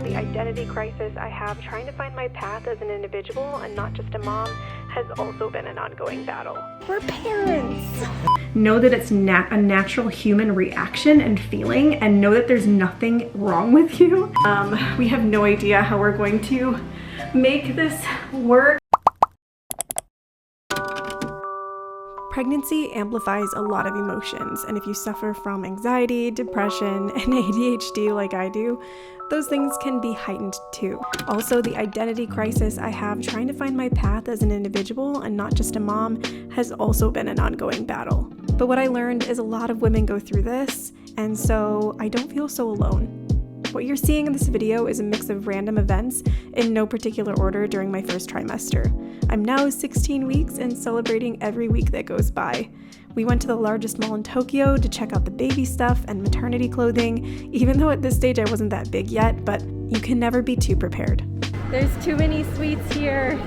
Also, the identity crisis I have trying to find my path as an individual and not just a mom has also been an ongoing battle. We're parents! Know that it's a natural human reaction and feeling, and know that there's nothing wrong with you. We have no idea how we're going to make this work. Pregnancy amplifies a lot of emotions, and if you suffer from anxiety, depression, and ADHD like I do, those things can be heightened too. Also, the identity crisis I have trying to find my path as an individual and not just a mom has also been an ongoing battle. But what I learned is a lot of women go through this, and so I don't feel so alone. What you're seeing in this video is a mix of random events in no particular order during my first trimester. I'm now 16 weeks and celebrating every week that goes by. We went to the largest mall in Tokyo to check out the baby stuff and maternity clothing, even though at this stage I wasn't that big yet, but you can never be too prepared. There's too many sweets here.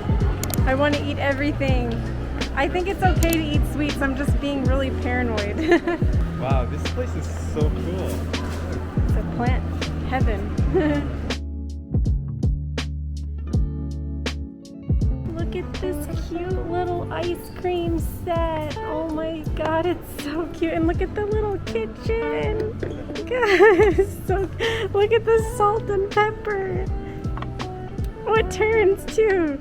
I want to eat everything. I think it's okay to eat sweets, I'm just being really paranoid. Wow, this place is so cool. It's a plant heaven. Look at this cute little ice cream set. Oh my god, it's so cute. And look at the little kitchen. Guys, so look at the salt and pepper. Oh, it turns too.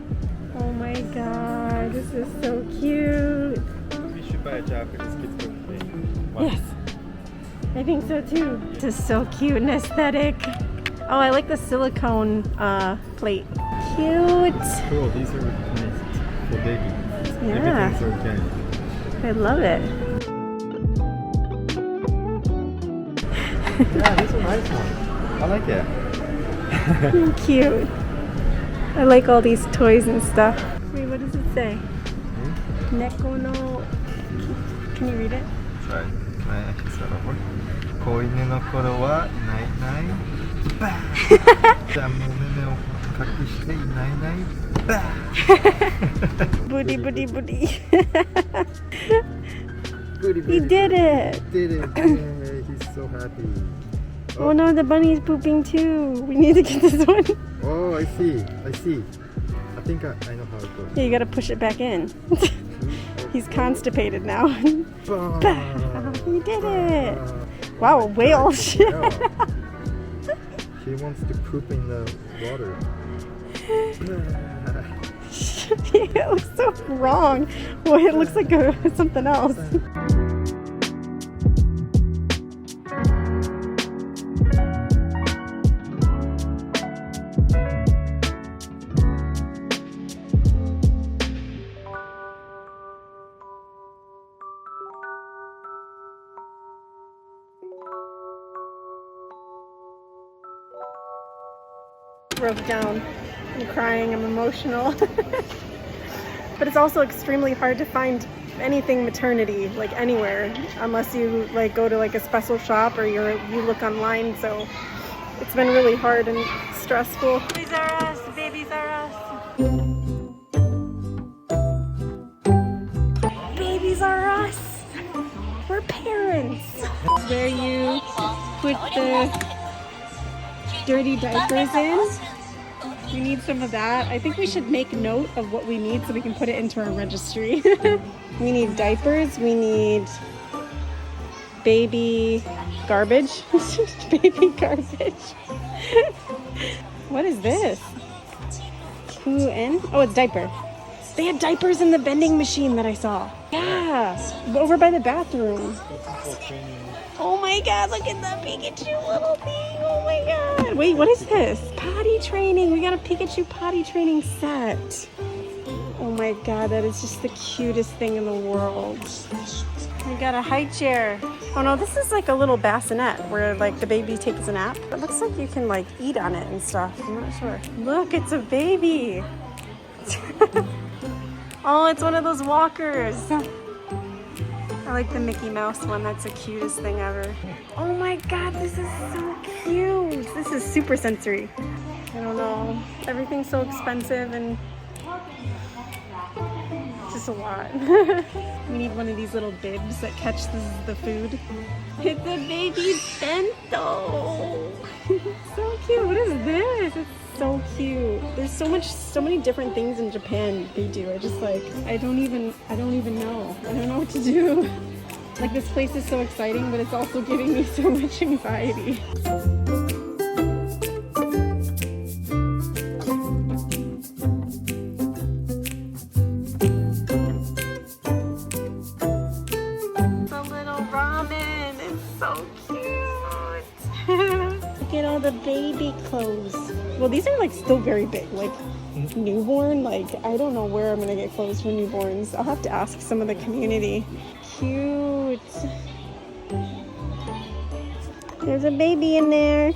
Oh my god, this is so cute. We should buy a Japanese kids thing. Wow. Yes. I think so too. This is so cute and aesthetic. Oh, I like the silicone plate. Cute. Cool, these are nice for baby. Yeah. Everything's organic. I love it. Yeah, this is a nice one. I like it. Cute. I like all these toys and stuff. Wait, what does it say? Neko no... Can you read it? Sorry, can I actually start over? 子犬の頃はないないバーじゃあもう目を隠していないないバー Booty, booty, booty. He did it! He did it! Yay, he's so happy. Oh no, the bunny's pooping too. We need to get this one. Oh, I see. I think I know how it goes. Yeah, you gotta push it back in. He's constipated now. You did it! Wow, a whale! She wants to poop in the water. It looks so wrong. Well, it looks like something else. Broke down. I'm crying, I'm emotional. But it's also extremely hard to find anything maternity, like anywhere, unless you like go to like a special shop or you look online. So it's been really hard and stressful. Babies are us, babies are us. Babies are us. We're parents. Where you put the dirty diapers in. We need some of that. I think we should make note of what we need so we can put it into our registry. We need diapers, we need baby garbage. Baby garbage. What is this? Who in? Oh, it's diaper. They had diapers in the vending machine that I saw. Yeah, over by the bathroom. Oh my god, look at the Pikachu little thing. Oh my god. Wait, what is this? Potty training. We got a Pikachu potty training set. Oh my god, that is just the cutest thing in the world. We got a high chair. Oh no, this is like a little bassinet where like the baby takes a nap. It looks like you can like eat on it and stuff. I'm not sure. Look, it's a baby. Oh, it's one of those walkers. I like the Mickey Mouse one. That's the cutest thing ever. Oh my god, this is so cute. This is super sensory. I don't know. Everything's so expensive and just just a lot. We need one of these little bibs that catch the food. It's a baby bento. So cute. What is this? It's so cute. There's so many different things in Japan they do. I don't even know. I don't know what to do. Like, this place is so exciting, but it's also giving me so much anxiety. Look at all the baby clothes. Well, these are like still very big, like newborn. Like, I don't know where I'm gonna get clothes for newborns. I'll have to ask some of the community. Cute. There's a baby in there.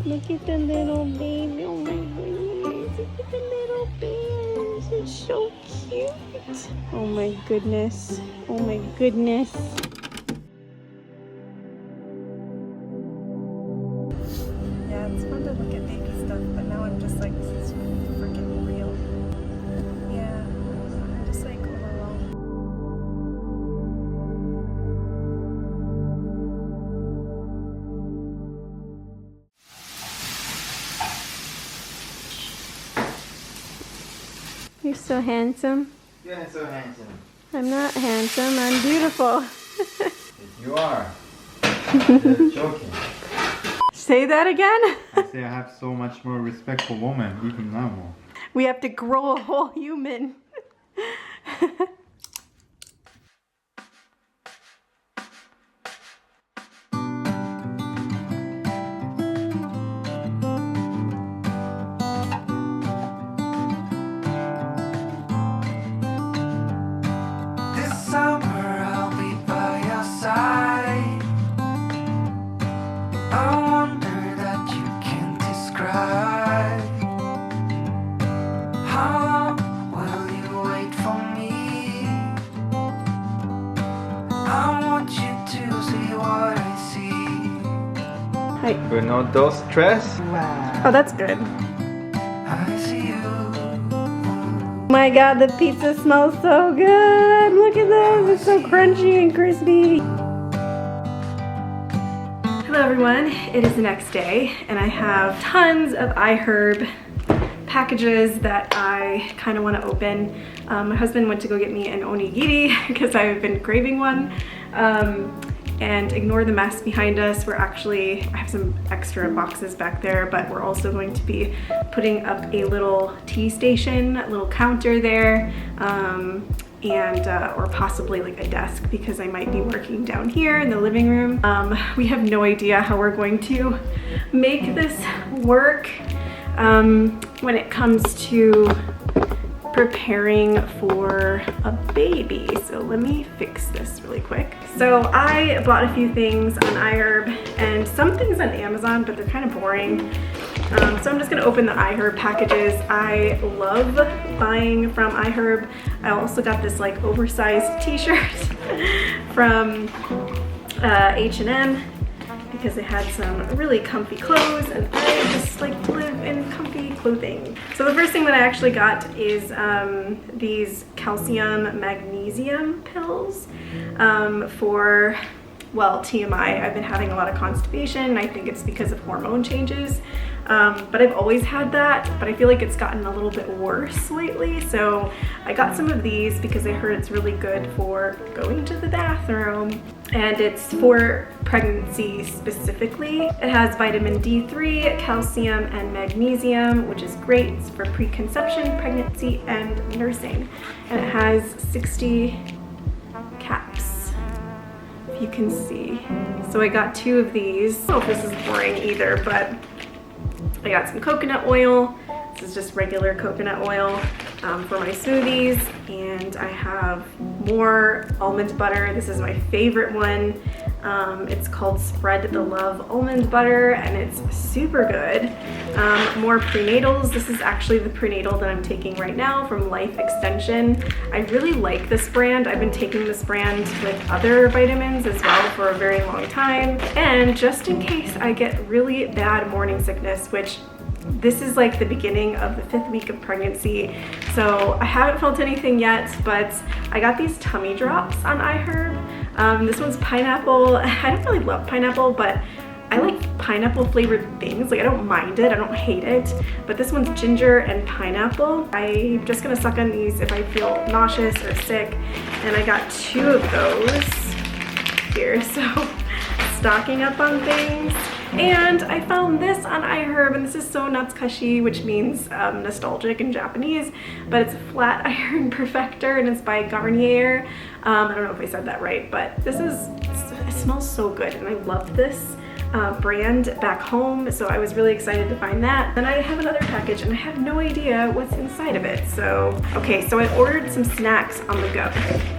Look at the little baby. Oh my goodness. Look at the little bears. It's so cute. Oh my goodness. Oh my goodness. Yeah, it's fun to look at baby stuff, but now I'm just like, this is freaking real. Yeah, I'm just like overwhelmed. You're so handsome. You're so handsome. I'm not handsome, I'm beautiful. You are. You're joking. Say that again? I say I have so much more respect for women, even now. We have to grow a whole human. This summer I'll be by your side. I wonder that you can describe. How long will you wait for me? I want you to see what I see. Hi. But no those stress. Oh, that's good. I see you. My God, the pizza smells so good. Look at this, it's so crunchy and crispy. Hello everyone, it is the next day and I have tons of iHerb packages that I kind of want to open. My husband went to go get me an onigiri because I've been craving one. And ignore the mess behind us. I have some extra boxes back there, but we're also going to be putting up a little tea station, a little counter there, or possibly like a desk because I might be working down here in the living room. We have no idea how we're going to make this work when it comes to preparing for a baby. So let me fix this really quick. So I bought a few things on iHerb and some things on Amazon, but they're kind of boring. So I'm just gonna open the iHerb packages. I love buying from iHerb. I also got this like oversized t-shirt from H&M because they had some really comfy clothes and I just like to live in comfy clothing. So the first thing that I actually got is these calcium magnesium pills for, well, TMI. I've been having a lot of constipation. I think it's because of hormone changes. But I've always had that, but I feel like it's gotten a little bit worse lately. So I got some of these because I heard it's really good for going to the bathroom. And it's for pregnancy specifically. It has vitamin D3, calcium, and magnesium, which is great for preconception, pregnancy, and nursing. And it has 60 caps, if you can see. So I got 2 of these. I don't know if this is boring either, but I got some coconut oil. This is just regular coconut oil for my smoothies. And I have more almond butter. This is my favorite one. It's called Spread the Love Almond Butter and it's super good. More prenatals. This is actually the prenatal that I'm taking right now from Life Extension. I really like this brand. I've been taking this brand with other vitamins as well for a very long time. And just in case I get really bad morning sickness, which This is like the beginning of the 5th week of pregnancy. So I haven't felt anything yet, but I got these tummy drops on iHerb. This one's pineapple. I don't really love pineapple, but I like pineapple flavored things. Like I don't mind it, I don't hate it. But this one's ginger and pineapple. I'm just gonna suck on these if I feel nauseous or sick. And I got 2 of those here, so stocking up on things. And I found this on iHerb, and this is so natsukashi, which means nostalgic in Japanese, but it's a flat iron perfector, and it's by Garnier. I don't know if I said that right, but it smells so good, and I love this brand back home, so I was really excited to find that. Then I have another package and I have no idea what's inside of it. So, okay, so I ordered some snacks on the go.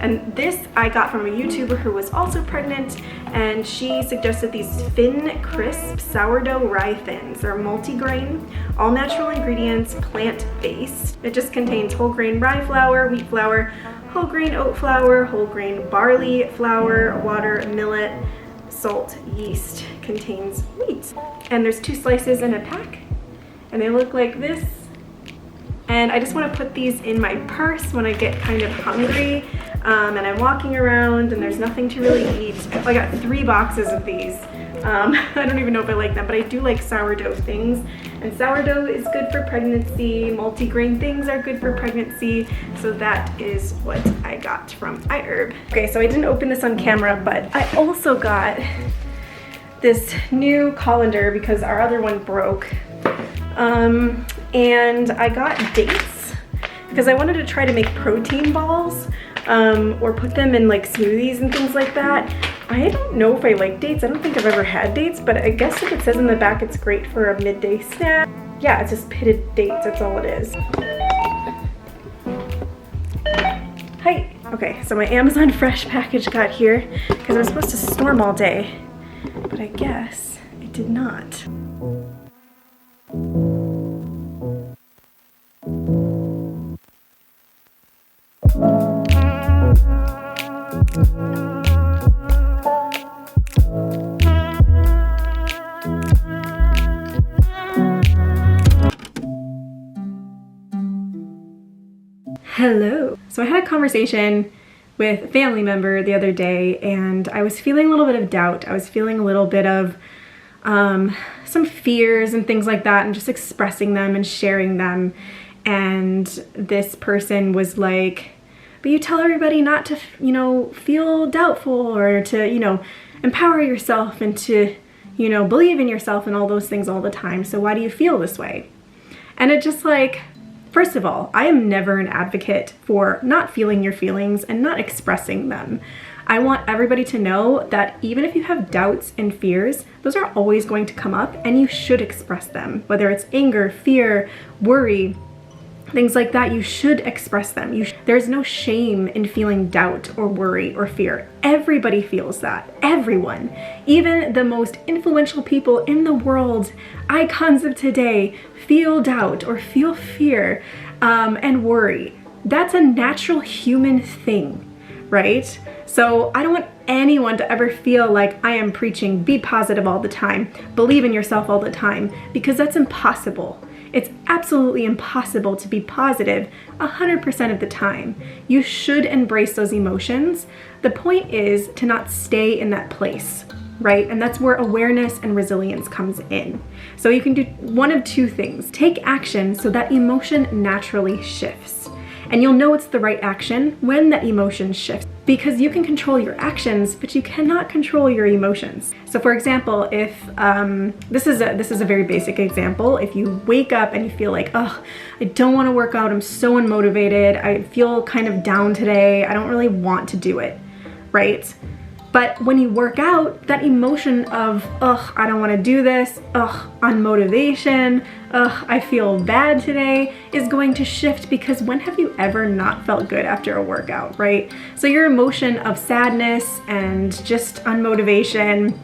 And this I got from a YouTuber who was also pregnant, and she suggested these Fin Crisp Sourdough Rye Thins. They're multi-grain, all natural ingredients, plant-based. It just contains whole grain rye flour, wheat flour, whole grain oat flour, whole grain barley flour, water, millet, salt, yeast, contains wheat. And there's 2 slices in a pack, and they look like this. And I just want to put these in my purse when I get kind of hungry, and I'm walking around and there's nothing to really eat. I got 3 boxes of these. I don't even know if I like them, but I do like sourdough things, and sourdough is good for pregnancy. Multi-grain things are good for pregnancy, so that is what I got from iHerb. Okay, so I didn't open this on camera, but I also got this new colander because our other one broke. And I got dates because I wanted to try to make protein balls, or put them in like smoothies and things like that. I don't know if I like dates. I don't think I've ever had dates, but I guess if it says in the back it's great for a midday snack. Yeah, it's just pitted dates, that's all it is. Hi. Okay, so my Amazon Fresh package got here because I was supposed to storm all day, but I guess it did not. Hello. So I had a conversation with a family member the other day, and I was feeling a little bit of doubt. I was feeling a little bit of some fears and things like that, and just expressing them and sharing them. And this person was like, but you tell everybody not to, feel doubtful, or to, empower yourself and to, believe in yourself and all those things all the time. So why do you feel this way? And it just like, first of all, I am never an advocate for not feeling your feelings and not expressing them. I want everybody to know that even if you have doubts and fears, those are always going to come up, and you should express them. Whether it's anger, fear, worry, things like that, you should express them. There's no shame in feeling doubt or worry or fear. Everybody feels that. Everyone. Even the most influential people in the world, icons of today, feel doubt or feel fear and worry. That's a natural human thing, right? So I don't want anyone to ever feel like I am preaching be positive all the time, believe in yourself all the time, because that's impossible. It's absolutely impossible to be positive 100% of the time. You should embrace those emotions. The point is to not stay in that place, right? And that's where awareness and resilience comes in. So you can do one of 2 things. Take action so that emotion naturally shifts. And you'll know it's the right action when that emotion shifts, because you can control your actions, but you cannot control your emotions. So for example, if this is a very basic example, if you wake up and you feel like, oh, I don't want to work out, I'm so unmotivated, I feel kind of down today, I don't really want to do it, right? But when you work out, that emotion of, ugh, I don't want to do this, ugh, unmotivation, ugh, I feel bad today, is going to shift, because when have you ever not felt good after a workout, right? So your emotion of sadness and just unmotivation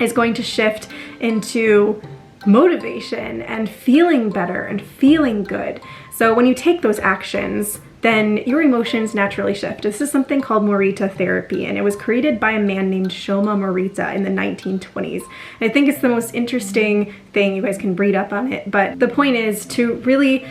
is going to shift into motivation and feeling better and feeling good. So when you take those actions, then your emotions naturally shift. This is something called Morita therapy, and it was created by a man named Morita in the 1920s. And I think it's the most interesting thing. You guys can read up on it, but the point is to really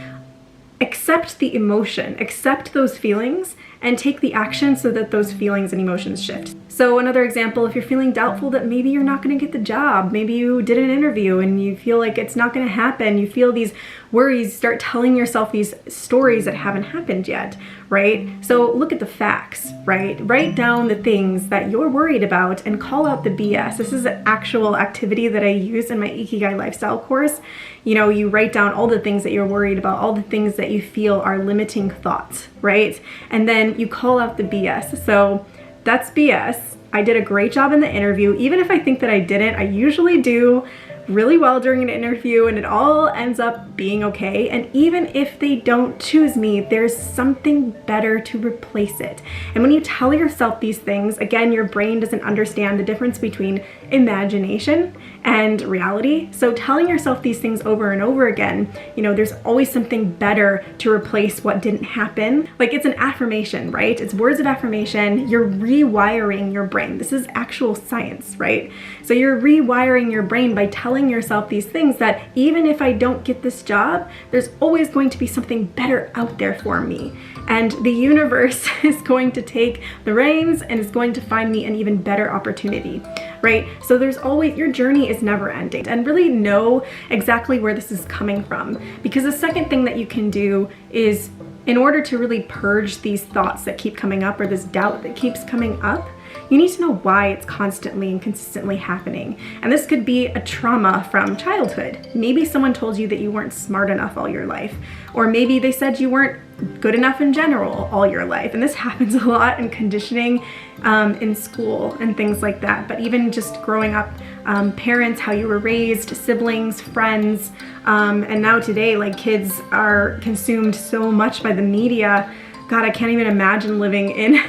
accept the emotion, accept those feelings, and take the action so that those feelings and emotions shift. So another example, if you're feeling doubtful that maybe you're not going to get the job, maybe you did an interview and you feel like it's not going to happen, you feel these worries, start telling yourself these stories that haven't happened yet, right? So look at the facts, right? Write down the things that you're worried about and call out the BS. This is an actual activity that I use in my Ikigai lifestyle course. You know, you write down all the things that you're worried about, all the things that you feel are limiting thoughts, right? And then you call out the BS. So that's BS. I did a great job in the interview. Even if I think that I didn't, I usually do really well during an interview and it all ends up being okay. And even if they don't choose me, there's something better to replace it. And when you tell yourself these things, again, your brain doesn't understand the difference between imagination and reality. So telling yourself these things over and over again, you know, there's always something better to replace what didn't happen. Like, it's an affirmation, right? It's words of affirmation. You're rewiring your brain. This is actual science, right? So you're rewiring your brain by telling yourself these things that even if I don't get this job, there's always going to be something better out there for me. And the universe is going to take the reins and is going to find me an even better opportunity, right? So there's always, your journey is never ending. And really know exactly where this is coming from. Because the second thing that you can do is, in order to really purge these thoughts that keep coming up or this doubt that keeps coming up, you need to know why it's constantly and consistently happening. And this could be a trauma from childhood. Maybe someone told you that you weren't smart enough all your life, or maybe they said you weren't good enough in general all your life. And this happens a lot in conditioning in school and things like that. But even just growing up, parents, how you were raised, siblings, friends, and now today, like, kids are consumed so much by the media. God, I can't even imagine living in,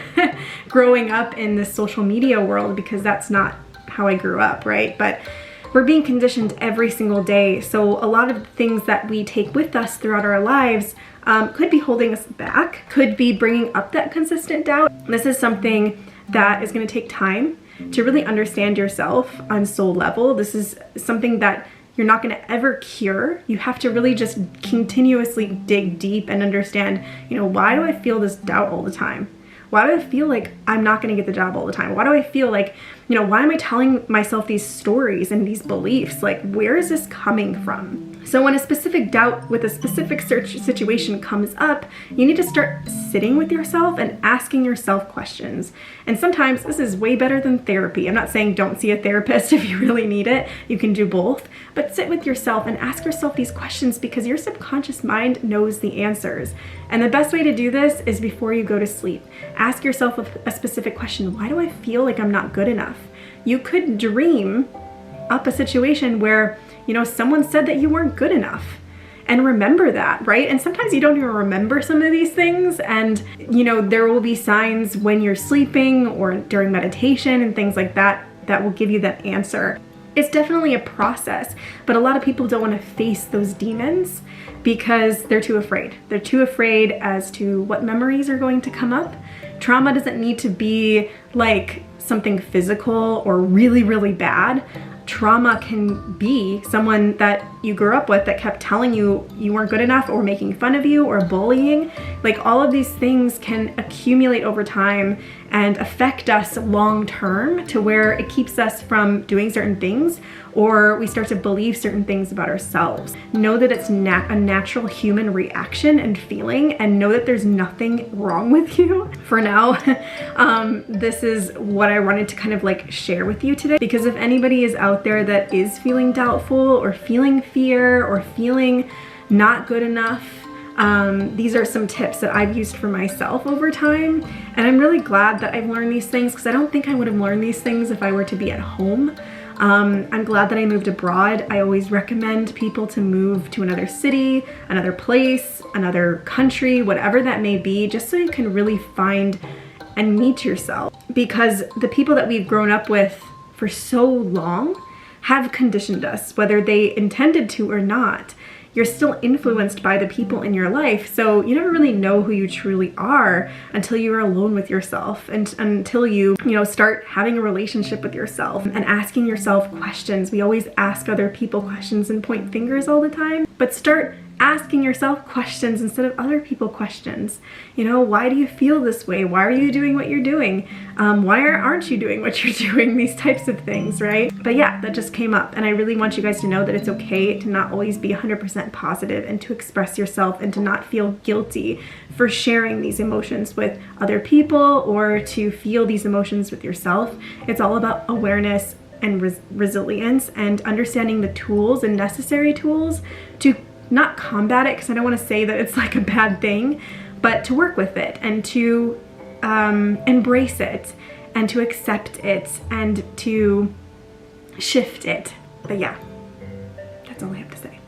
growing up in this social media world, because that's not how I grew up, right? But we're being conditioned every single day. So a lot of the things that we take with us throughout our lives could be holding us back, could be bringing up that consistent doubt. This is something that is going to take time to really understand yourself on soul level. This is something that you're not going to ever cure. You have to really just continuously dig deep and understand, you know, why do I feel this doubt all the time? Why do I feel like I'm not going to get the job all the time? Why do I feel like, you know, why am I telling myself these stories and these beliefs? Like, where is this coming from? So when a specific doubt with a specific situation comes up, you need to start sitting with yourself and asking yourself questions. And sometimes this is way better than therapy. I'm not saying don't see a therapist if you really need it. You can do both. But sit with yourself and ask yourself these questions, because your subconscious mind knows the answers. And the best way to do this is before you go to sleep. Ask yourself a specific question. Why do I feel like I'm not good enough? You could dream up a situation where, you know, someone said that you weren't good enough, and remember that, right? And sometimes you don't even remember some of these things, and, you know, there will be signs when you're sleeping or during meditation and things like that that will give you that answer. It's definitely a process, but a lot of people don't want to face those demons because they're too afraid. They're too afraid as to what memories are going to come up. Trauma doesn't need to be like something physical or really, really bad. Trauma can be someone that you grew up with that kept telling you you weren't good enough, or making fun of you, or bullying. Like, all of these things can accumulate over time and affect us long term to where it keeps us from doing certain things, or we start to believe certain things about ourselves. Know that it's a natural human reaction and feeling, and know that there's nothing wrong with you. For now, this is what I wanted to kind of like share with you today, because if anybody is out there that is feeling doubtful or feeling fear or feeling not good enough, these are some tips that I've used for myself over time, and I'm really glad that I've learned these things, because I don't think I would have learned these things if I were to be at home. I'm glad that I moved abroad. I always recommend people to move to another city, another place, another country, whatever that may be, just so you can really find and meet yourself, because the people that we've grown up with for so long have conditioned us, whether they intended to or not. you're still influenced by the people in your life. So you never really know who you truly are until you're alone with yourself, and until you start having a relationship with yourself and asking yourself questions. We always ask other people questions and point fingers all the time, but start asking yourself questions instead of other people questions. Why do you feel this way? Why are you doing what you're doing? Why aren't you doing what you're doing? These types of things, right? But yeah, that just came up, and I really want you guys to know that it's okay to not always be 100% positive, and to express yourself, and to not feel guilty for sharing these emotions with other people, or to feel these emotions with yourself. It's all about awareness and resilience, and understanding the tools and necessary tools to not combat it, because I don't want to say that it's like a bad thing, but to work with it, and to embrace it, and to accept it, and to shift it. But yeah, that's all I have to say.